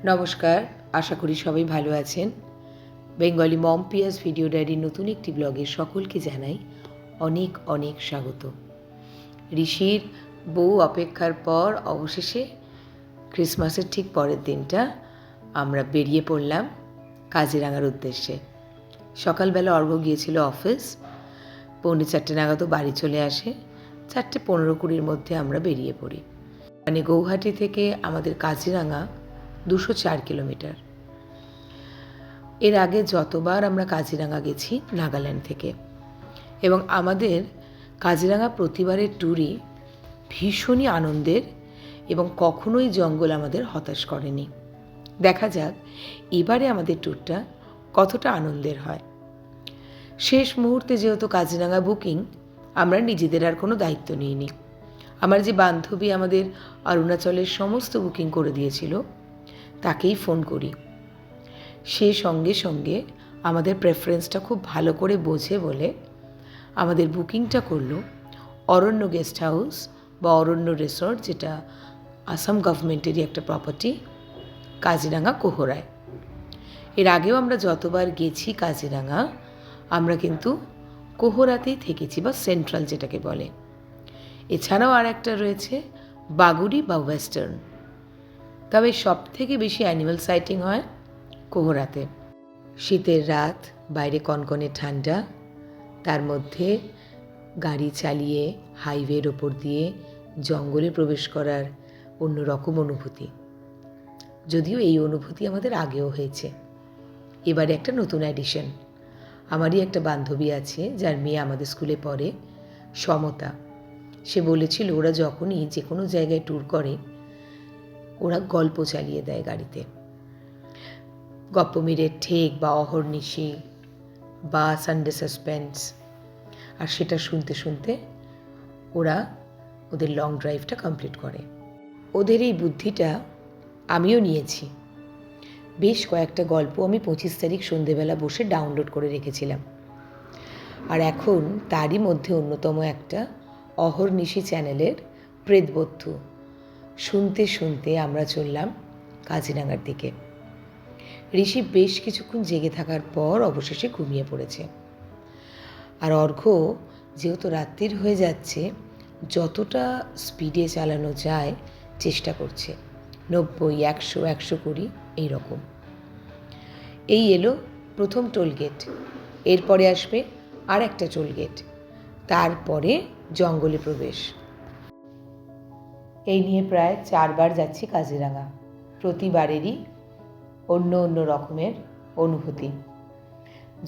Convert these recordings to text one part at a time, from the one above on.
নমস্কার, আশা করি সবাই ভালো আছেন। বেঙ্গলি মম পিয়াস ভিডিও ডায়েরির নতুন একটি ব্লগে সকলকে জানাই অনেক অনেক স্বাগত। ঋষির বহু অপেক্ষার পর অবশেষে ক্রিসমাসের ঠিক পরের দিনটা আমরা বেরিয়ে পড়লাম কাজিরাঙার উদ্দেশ্যে। সকালবেলা অর্ঘ্য গিয়েছিল অফিস, 4:45 নাগাদও বাড়ি চলে আসে। 4:15-20 মধ্যে আমরা বেরিয়ে পড়ি। মানে গৌহাটি থেকে আমাদের কাজিরাঙা 204 কিলোমিটার। এর আগে যতবার আমরা কাজিরাঙা গেছি নাগাল্যান্ড থেকে, এবং আমাদের কাজিরাঙা প্রতিবারের ট্যুরই ভীষণই আনন্দের এবং কখনোই জঙ্গল আমাদের হতাশ করেনি। দেখা যাক এবারে আমাদের ট্যুরটা কতটা আনন্দের হয়। শেষ মুহূর্তে যেহেতু কাজিরাঙা বুকিং, আমরা নিজেদের আর কোনো দায়িত্ব নিইনি। আমার যে বান্ধবী আমাদের অরুণাচলের সমস্ত বুকিং করে দিয়েছিল তাকেই ফোন করি। সে সঙ্গে সঙ্গে আমাদের প্রেফারেন্সটা খুব ভালো করে বোঝে বলে আমাদের বুকিংটা করলো অরণ্য গেস্ট হাউস বা অরণ্য রিসর্ট, যেটা আসাম গভর্নমেন্টেরই একটা প্রপার্টি, কাজিরাঙা কোহরায়। এর আগেও আমরা যতবার গেছি কাজিরাঙা, আমরা কিন্তু কোহরাতেই থেকেছি, বা সেন্ট্রাল যেটাকে বলে। এছাড়াও আর একটা রয়েছে বাগুড়ি বা ওয়েস্টার্ন। তবে সব থেকে বেশি অ্যানিমাল সাইটিং হয় কোহরাতে। শীতের রাত, বাইরে কনকনে ঠান্ডা, তার মধ্যে গাড়ি চালিয়ে হাইওয়ের ওপর দিয়ে জঙ্গলে প্রবেশ করার অন্যরকম অনুভূতি। যদিও এই অনুভূতি আমাদের আগেও হয়েছে, এবারে একটা নতুন অ্যাডিশন। আমারই একটা বান্ধবী আছে যার মেয়ে আমাদের স্কুলে পড়ে, সমতা। সে বলেছিল ওরা যখনই যে কোনো জায়গায় ট্যুর করে ওরা গল্প চালিয়ে দেয় গাড়িতে। গপ্পমীরের ঠেক বা অহর্নিশি বা সানডে সাসপেন্স, আর সেটা শুনতে শুনতে ওরা ওদের লং ড্রাইভটা কমপ্লিট করে। ওদের এই বুদ্ধিটা আমিও নিয়েছি। বেশ কয়েকটা গল্প আমি 25 তারিখ সন্ধেবেলা বসে ডাউনলোড করে রেখেছিলাম, আর এখন তারই মধ্যে অন্যতম একটা অহর্নিশি চ্যানেলের প্রেতবধূ শুনতে শুনতে আমরা চললাম কাজিরাঙার দিকে। ঋষি বেশ কিছুক্ষণ জেগে থাকার পর অবশেষে ঘুমিয়ে পড়েছে, আর অর্ঘ্য যেহেতু রাত্রির হয়ে যাচ্ছে যতটা স্পিডে চালানো যায় চেষ্টা করছে, 90, 100, 120 এইরকম। এই এলো প্রথম টোলগেট, এরপরে আসবে আর একটা টোলগেট, তারপরে জঙ্গলে প্রবেশ। এই নিয়ে প্রায় 4 বার যাচ্ছি কাজিরাঙা, প্রতিবারেরই অন্য অন্য রকমের অনুভূতি।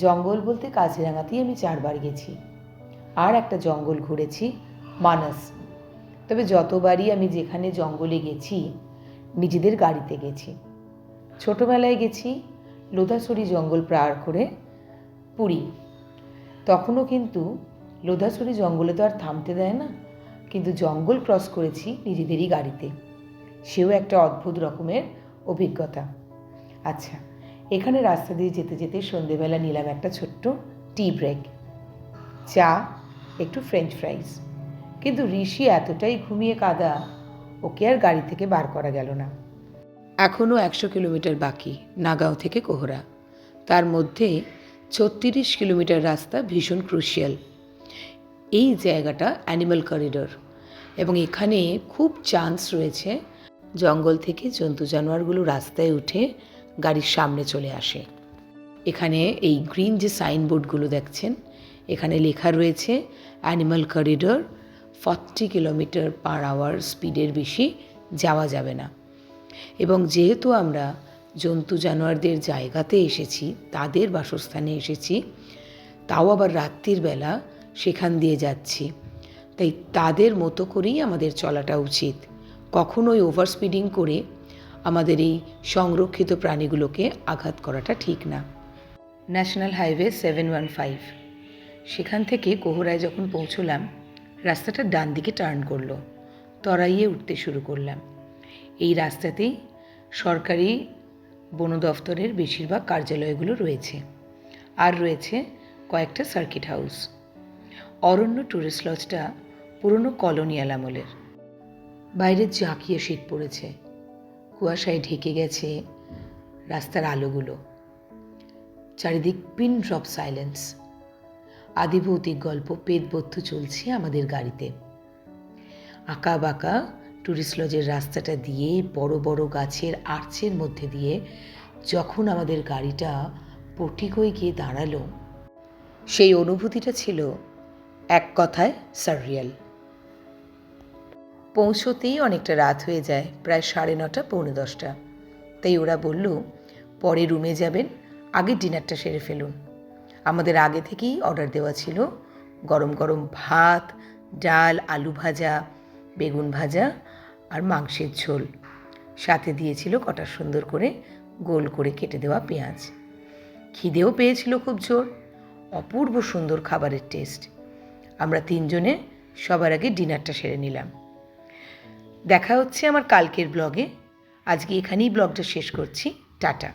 জঙ্গল বলতে কাজিরাঙাতেই আমি 4 বার গেছি, আর একটা জঙ্গল ঘুরেছি মানস। তবে যতবারই আমি যেখানে জঙ্গলে গেছি নিজেদের গাড়িতে গেছি। ছোটোবেলায় গেছি লোধাছড়ি জঙ্গল পার করে পুরী, তখনও কিন্তু লোধাছড়ি জঙ্গলে তো আর থামতে দেয় না, কিন্তু জঙ্গল ক্রস করেছি নিজেদেরই গাড়িতে, সেও একটা অদ্ভুত রকমের অভিজ্ঞতা। আচ্ছা, এখানে রাস্তা দিয়ে যেতে যেতে সন্ধেবেলা নিলাম একটা ছোট্ট টি ব্রেক, চা, একটু ফ্রেঞ্চ ফ্রাইজ। কিন্তু ঋষি এতটাই ঘুমিয়ে কাদা, ওকে আর গাড়ি থেকে বার করা গেল না। এখনও 100 কিলোমিটার বাকি নাগাঁও থেকে কোহরা, তার মধ্যে 36 কিলোমিটার রাস্তা ভীষণ ক্রুশিয়াল। এই জায়গাটা অ্যানিমাল করিডোর, এবং এখানে খুব চান্স রয়েছে জঙ্গল থেকে জন্তু জানোয়ারগুলো রাস্তায় উঠে গাড়ির সামনে চলে আসে। এখানে এই গ্রিন যে সাইনবোর্ডগুলো দেখছেন, এখানে লেখা রয়েছে animal corridor, 40 kilometre per hour স্পিডের বেশি যাওয়া যাবে না। এবং যেহেতু আমরা জন্তু জানোয়ারদের জায়গাতে এসেছি, তাদের বাসস্থানে এসেছি, তাও আবার রাত্রির বেলা সেখান দিয়ে যাচ্ছি, তাই তাদের মতো করেই আমাদের চলাটা উচিত। কখনোই ওভার স্পিডিং করে আমাদের এই সংরক্ষিত প্রাণীগুলোকে আঘাত করাটা ঠিক না। ন্যাশনাল হাইওয়ে 715, সেখান থেকে কোহরায় যখন পৌঁছলাম রাস্তাটা ডান দিকে টার্ন করলো, তরাইয়ে উঠতে শুরু করলাম। এই রাস্তাতেই সরকারি বন দফতরের বেশিরভাগ কার্যালয়গুলো রয়েছে, আর রয়েছে কয়েকটা সার্কিট হাউস। অরণ্য ট্যুরিস্ট লজটা পুরনো কলোনিয়াল আমলের। বাইরে জাঁকিয়ে শীত পড়েছে, কুয়াশায় ঢেকে গেছে রাস্তার আলোগুলো, চারিদিক পিন ড্রপ সাইলেন্স। আদিভৌতিক গল্প পেটবদ্ধ চলছে আমাদের গাড়িতে। আঁকা বাঁকা ট্যুরিস্ট লজের রাস্তাটা দিয়ে বড় বড় গাছের আর্চের মধ্যে দিয়ে যখন আমাদের গাড়িটা পটিকোয় গিয়ে দাঁড়ালো, সেই অনুভূতিটা ছিল এক কথায় সাররিয়াল। পৌঁছতেই অনেকটা রাত হয়ে যায়, প্রায় 9:30 পৌনে 10টা। তাই ওরা বলল, পরে রুমে যাবেন, আগে ডিনারটা সেরে ফেলুন। আমাদের আগে থেকেই অর্ডার দেওয়া ছিল গরম গরম ভাত, ডাল, আলু ভাজা, বেগুন ভাজা আর মাংসের ঝোল। সাথে দিয়েছিল কটা সুন্দর করে গোল করে কেটে দেওয়া পেঁয়াজ। খিদেও পেয়েছিল খুব জোর। অপূর্ব সুন্দর খাবারের টেস্ট। আমরা 3 জনে সবার আগে ডিনারটা সেরে নিলাম। দেখা হচ্ছে আমার কালকের ব্লগে। আজকে এখানেই ব্লগটা শেষ করছি। টাটা।